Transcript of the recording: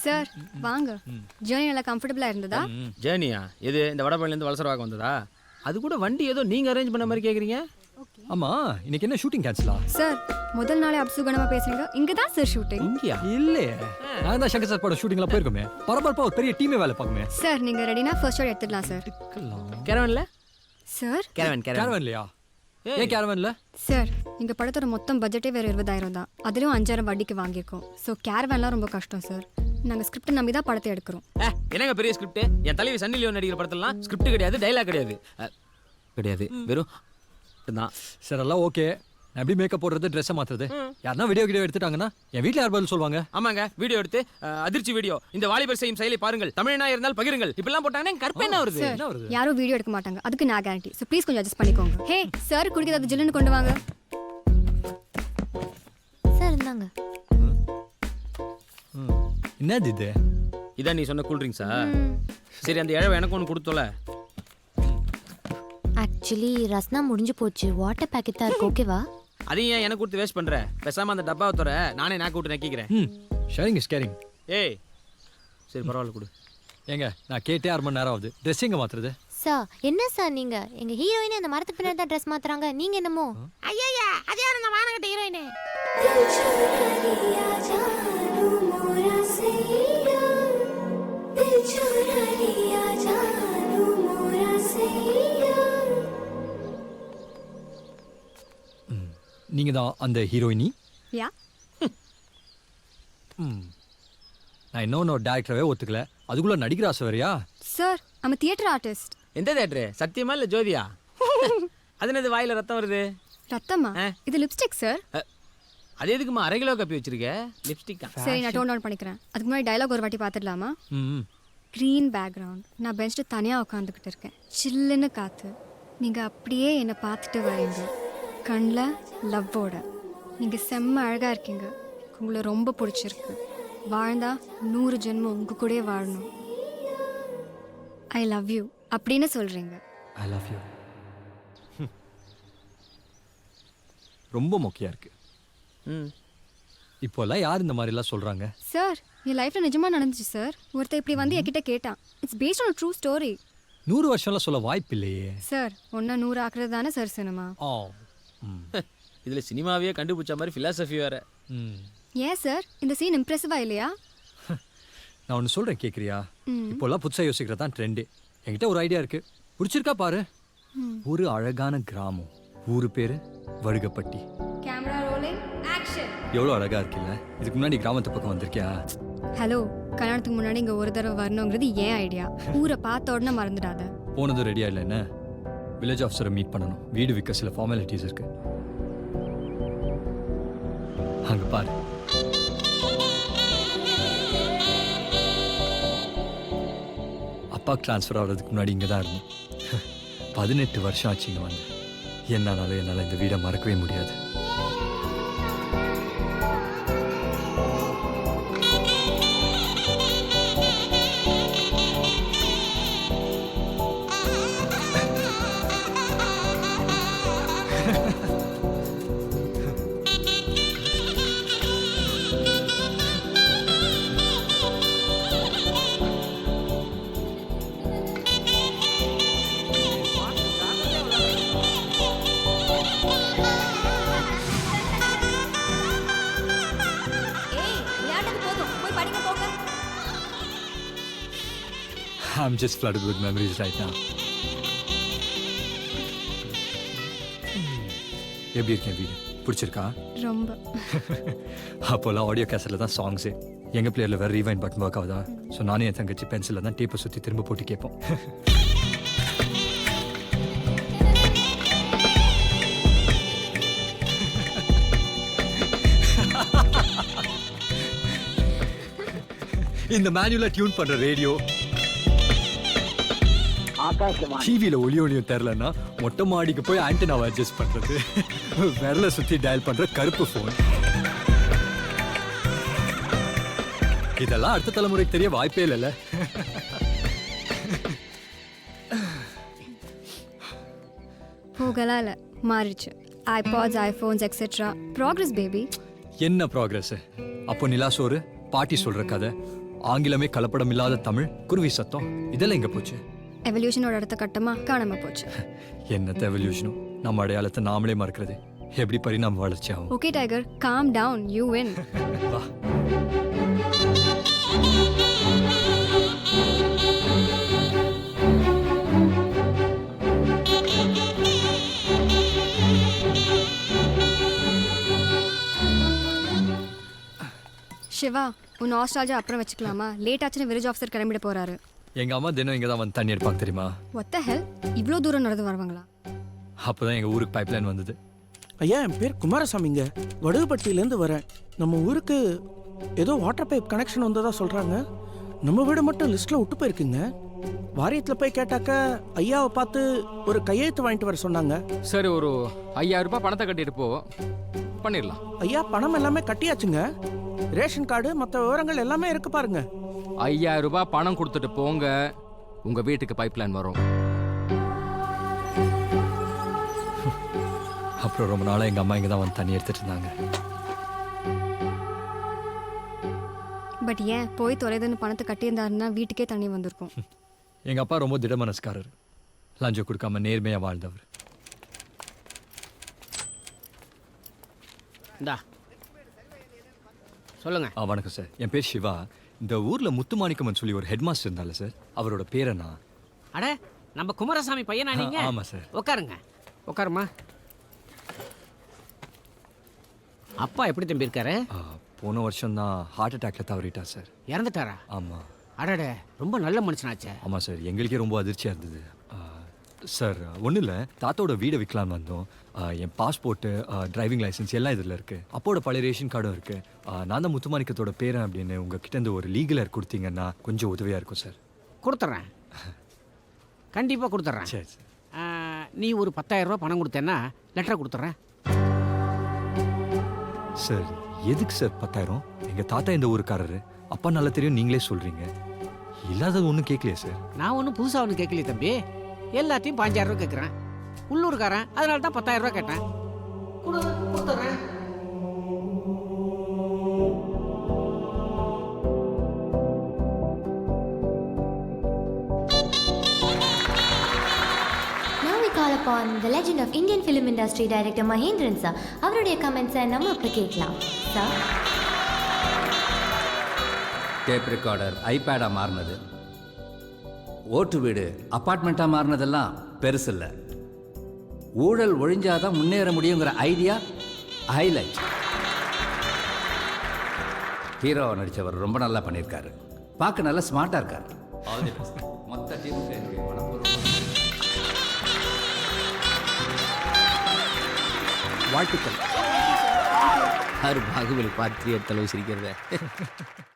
Sir வாங்க. Journey நல்லா கம்ஃபர்டபுளா இருந்ததா? ஜேர்னியா? எது இந்த வடபழனிலேருந்து வலசரவாக வந்ததா? அது கூட வண்டி ஏதோ நீங்க அரேஞ்ச் பண்ண மாதிரி கேக்குறீங்க. ஆமா, இன்னைக்கு என்ன ஷூட்டிங் கேன்சலா? சார் முதல் நாளே அப்சுகனமா பேசுறீங்க. இங்க தான் சார் ஷூட்டிங். இங்கயா? இல்லையே, நான் தான் சங்கர் சார் படம் ஷூட்டிங்ல போயிருக்கோமே. பரபரப்பா ஒரு பெரிய டீமே வேலை பார்க்குமே. சார் நீங்க ரெடினா ஃபர்ஸ்ட் ஷாட் எடுத்துடலாம் சார். கேரவன்ல? சார் கேரவன்லையா? ஏன் கேரவன்ல? சார் எங்க படத்தோட மொத்தம் பட்ஜெட்டே வேற 20,000 தான். அதுலயும் 5,000 வட்டிக்கு வாங்கியிருக்கோம். ஸோ கேரவன்லாம் ரொம்ப கஷ்டம் சார். நாங்க ஸ்கிரிப்ட் நம்பி தான் படத்தை எடுக்கிறோம். என்னங்க பெரிய ஸ்கிரிப்ட்? என் தலைவி சன்னி லியோன் நடிக்கிற படத்தெல்லாம் ஸ்கிரிப்ட் கிடையாது, டைலாக் கிடையாது. கிடையாது, வெறும் தான். சார் எல்லாம் ஓகே. நான் எப்படி மேக்கப் போடுறது, ட்ரெஸ்ஸை மாத்துறது? யாருன்னா வீடியோ எடுத்துட்டாங்கன்னா என் வீட்டில் யார் பதில் சொல்லுவாங்க? ஆமாங்க, வீடியோ எடுத்து அதிர்ச்சி வீடியோ, இந்த வாலிபர் செய்யும் செயலை பாருங்கள், தமிழனா இருந்தால் பகிருங்கள், இப்பெல்லாம் போட்டாங்கன்னா கற்பனை என்ன வருது? யாரும் வீடியோ எடுக்க மாட்டாங்க, அதுக்கு நான் கேரண்டி. ஸோ ப்ளீஸ் கொஞ்சம் அட்ஜஸ்ட் பண்ணிக்கோங்க. ஹே சார், குடிக்கிறது ஜில்லுன்னு கொண்டு வாங்க. சார் இந்தாங்க. என்னது இது? இதான் நீ சொன்ன கூல் ட்ரிங்க்ஸா? சரி, அந்த இழவை எனக்கு ஒன்று கொடுத்தோல. ஆக்சுவலி ரஸ்னா முடிஞ்சு போச்சு. வாட்டர் பேக்கெட் தான் இருக்கு, ஓகேவா? அதையும் ஏன் எனக்கு கொடுத்து வேஸ்ட் பண்ற? பேசாம அந்த டப்பாவை தர, நானே நாக்கு விட்டு நக்கிக்கிறேன். Sharing is carrying. ஏய் சரி பரவாயில்ல கொடு. ஏங்க நான் கேட்டே 6 மணி நேரம் ஆகுது. ட்ரெஸ் எங்க மாத்துறது? சார் என்ன சார் நீங்க? எங்க ஹீரோயினே அந்த மரத்துக்கு பின்னாடி தான் ட்ரெஸ் மாத்துறாங்க. நீங்க என்னமோ ஐயா அது யார் அந்த வானகட்ட ஹீரோயினே? நீங்க தான் அந்த ஹீரோயினி? யா. நான் இன்னொன்று டேரக்டரவே ஒத்துக்கல, அதுக்குள்ள நடிக்கிற ஆசை வேறையா? Sir I'm a theater artist. எந்த தியேட்டரு? சத்தியமா இல்ல ஜோதியா? அது என்னது வாயில ரத்தம் வருது? ரத்தமா? இது லிப்ஸ்டிக் சார். அது எதுக்குமா 1/2 கிலோ கப்பி வச்சிருக்க? லிப்ஸ்டிக்கா? சரி நான் டோன் டவுன் பண்ணிக்கிறேன். அதுக்கு முன்னாடி டயலாக் ஒரு வாட்டி பார்த்துடலாமா? க்ரீன் பேக்ரவுண்ட், நான் பெஞ்சில் தனியாக உட்காந்துக்கிட்டு இருக்கேன். சில்லுன்னு காற்று, நீங்கள் அப்படியே என்னை பார்த்துட்டு வரீங்க. கண்ணில் லவ்வோட. நீங்கள் செம்ம அழகாக இருக்கீங்க. உங்களை ரொம்ப பிடிச்சிருக்கு. வாழ்ந்தா 100 ஜென்மம் உங்கள் கூடயே வாழணும். ஐ லவ் யூ அப்படின்னு சொல்கிறீங்க. I love you. ரொம்ப மொக்கையாக இருக்கு. இப்போல்லாம் யார் இந்த மாதிரிலாம் சொல்கிறாங்க? சார் என் லைஃப்பில் நிஜமாக நடந்துச்சு சார். ஒருத்தர் இப்படி வந்து என்கிட்ட கேட்டான். It's based on true story. 100 வருஷம்லாம் சொல்ல வாய்ப்பு இல்லையே சார். 100 ஆக்குறது தானே சார் சினிமா. இதுல சினிமாவே கண்டுபிடிச்ச மாதிரி ஃபிலாசபி வேற. ஏன் சார் இந்த சீன் இம்ப்ரெசிவா இல்லையா? நான் ஒன்று சொல்கிறேன், கேட்குறியா? இப்போல்லாம் புதுசாக யோசிக்கிறது தான் ட்ரெண்டு. என்கிட்ட ஒரு ஐடியா இருக்கு, பிடிச்சிருக்கா பாரு. ஒரு அழகான கிராமம், ஊரு பேரு வடுகப்பட்டி. Camera rolling action. எவ்வளோ அழகா இருக்குல்ல? இதுக்கு முன்னாடி கிராமத்து பக்கம் வந்திருக்கியா? ஹலோ, கல்யாணத்துக்கு முன்னாடி இங்கே ஒரு தடவை வரணுங்கிறது ஏன் ஐடியா. ஊரை பார்த்த உடனே மறந்துடாத. போனதும் ரெடியா இல்லை என்ன? வில்லேஜ் ஆஃபீஸரை மீட் பண்ணணும், வீடு விற்க சில ஃபார்மாலிட்டிஸ் இருக்கு. அங்க பாரு. அப்பா ட்ரான்ஸ்ஃபர் ஆகிறதுக்கு முன்னாடி இங்கே தான் இருந்தோம். 18 வருஷம் ஆச்சு இங்கே வந்து. என்னால் இந்த வீடை மறக்கவே முடியாது. I'm just flooded with memories right now. எப்படி இருக்கேன் வீடு? பிடிச்சிருக்கா? ரொம்ப. அப்போல்லாம் ஆடியோ கேசட்டில் தான் சாங்ஸு. எங்கள் பிளேயரில் வேறு ரீவைண்ட் பட்டன் ஒர்க் ஆகுதா? ஸோ நானும் என் தங்கச்சி பென்சிலில் தான் டேப்பை சுற்றி திரும்ப போட்டு கேட்போம். இந்த மேனுவலை டியூன் பண்ணுற ரேடியோ, டிவியில் ஒளியும் தெரிலன்னா மொட்டை மாடிக்கு போய் ஆண்டனாவை அட்ஜஸ்ட் பண்ணுறது, விரலை சுற்றி டயல் பண்ணுற கருப்பு ஃபோன். இதெல்லாம் அடுத்த தலைமுறைக்கு தெரிய வாய்ப்பே இல்லைல்ல. போகலாம் இல்லை, மாறிடுச்சு. ஐபாட்ஸ், ஐஃபோன்ஸ் எக்ஸெட்ரா. Progress baby. என்ன ப்ராக்ரஸ்? அப்போ நிலாசோறு, பாட்டி சொல்ற கதை, ஆங்கிலமே கலப்படம் இல்லாத தமிழ், குருவி சத்தம், இதெல்லாம் எங்க போச்சு? எவல்யூஷனோட அடுத்த கட்டமா காணாம போச்சு. என்னத்த எவல்யூஷனும், நம்ம அடையாளத்தை நாமளே மறக்கிறது. எப்படி பரிணாம வளர்ச்சி ஆகும்? Okay tiger, calm down, you win. வா. சிவா, உன் ஆஸ்ட்ராலஜா அப்புறம் வச்சுக்கலாமா? லேட் ஆச்சுன்னு வில்லேஜ் ஆஃபீஸர் கிளம்பிட போறாரு. எங்க அம்மா தினம் இங்க தான் வந்து தண்ணி எடுப்பாங்க தெரியுமா? ஒத்த ஹெல், இவ்வளோ தூரம் நடந்து வருவாங்களா? அப்போதான் எங்க ஊருக்கு பைப்லைன் வந்தது. ஐயா, என் பேர் குமாரசாமிங்க. வடுகுப்பட்டியிலேருந்து வரேன். நம்ம ஊருக்கு ஏதோ வாட்டர் பைப் கனெக்ஷன் வந்ததா சொல்றாங்க. நம்ம வீடு மட்டும் லிஸ்ட்ல விட்டு போயிருக்குங்க. வாரியத்தில் போய் கேட்டாக்க ஐயாவை பார்த்து ஒரு கையெழுத்து வாங்கிட்டு வர சொன்னாங்க. சரி, ஒரு 5000 ரூபாய் பணத்தை கட்டிட்டு போ, பண்ணிடலாம். ஐயா, பணம் எல்லாமே கட்டியாச்சுங்க. ரேஷன் கார்டு மற்ற விவரங்கள் எல்லாமே இருக்கு பாருங்க. 5000 ரூபாய் பணம் கொடுத்துட்டு போங்க, உங்க வீட்டுக்கு பைப் லைன் வரும். அப்புறம் ரொம்ப நாளா எங்க அம்மா இங்க தான் வந்து தண்ணி எடுத்துட்டு இருந்தாங்க. பட் ஏன் போய் தொலைதுன்னு பணத்தை கட்டியிருந்தாருன்னா வீட்டுக்கே தண்ணி வந்திருக்கும். எங்க அப்பா ரொம்ப திட மனஸ்காரர், லஞ்சம் கொடுக்காம நேர்மையா வாழ்ந்தவர். இந்தா சொல்லுங்க. வணக்கம் சார், என் பேர் சிவா. இந்த ஊர்ல முத்துமாணிக்கம்னு சொல்லி ஒரு ஹெட் மாஸ்டர் இருந்தால சார், அவரோட பேர் என்ன? அட, நம்ம குமாரசாமி பையனா நீங்க? ஆமா சார். உட்காருங்க, உட்காருமா. அப்பா எப்படி தம்பி இருக்காரு? போன வருஷம் தான் ஹார்ட் அட்டாக்ல தவறிட்டார் சார். இறந்துட்டாரா? ஆமா. அடட, ரொம்ப நல்ல மனுஷனாச்சே. ஆமா சார், எங்களுக்கே ரொம்ப அதிர்ச்சியா இருந்தது சார். ஒன்றும் இல்லை, தாத்தோட வீடை விற்கலான்னு வந்தோம். என் பாஸ்போர்ட்டு, டிரைவிங் லைசன்ஸ் எல்லாம் இதில் இருக்குது. அப்போட பழைய ரேஷன் கார்டும் இருக்குது. நான் தான் முத்துமாணிக்கத்தோட பேரன் அப்படின்னு உங்ககிட்ட இருந்து ஒரு லீகலர் கொடுத்தீங்கன்னா கொஞ்சம் உதவியாக இருக்கும் சார். கொடுத்துட்றேன், கண்டிப்பாக கொடுத்துட்றேன். சரி சார். நீ ஒரு 10000 ரூபா பணம் கொடுத்தேன்னா லெட்டரை கொடுத்துட்றேன். சார், எதுக்கு சார் 10000? எங்கள் தாத்தா இந்த ஊருக்காரரு, அப்பா நல்லா தெரியும், நீங்களே சொல்கிறீங்க. இல்லாதது ஒன்றும் கேட்கலையே சார். நான் ஒன்றும் புதுசாக ஒன்றும் கேட்கலையே தம்பி, எல்லாத்தையும் 5000 ரூபா கேட்குறேன். உள்ளூர்காரன், அதனால தான் 10000 ரூபா கேட்டேன். கொடுத்துட்றேன். Now we call upon the legend of Indian film industry director Mahendran sir. அவருடைய கமெண்ட்ஸை நம்ம இப்போ கேட்கலாம் சார். டேப் ரெக்கார்டர் ஐபேடாக மாறினது, ஓட்டு வீடு அப்பார்ட்மெண்ட்டாக மாறினதெல்லாம் பெருசு இல்லை. ஊழல் ஒழிஞ்சாதான் முன்னேற முடியுங்கிற ஐடியா ஹைலைட். ஹீரோவை நடித்தவர் ரொம்ப நல்லா பண்ணியிருக்காரு, பார்க்க நல்லா ஸ்மார்ட்டாக இருக்கார். மொத்த டீமுக்கு என்னுடைய வாழ்த்துக்கள். பாகுபலி பார்த்து தலைவர் சிரிக்கிறத.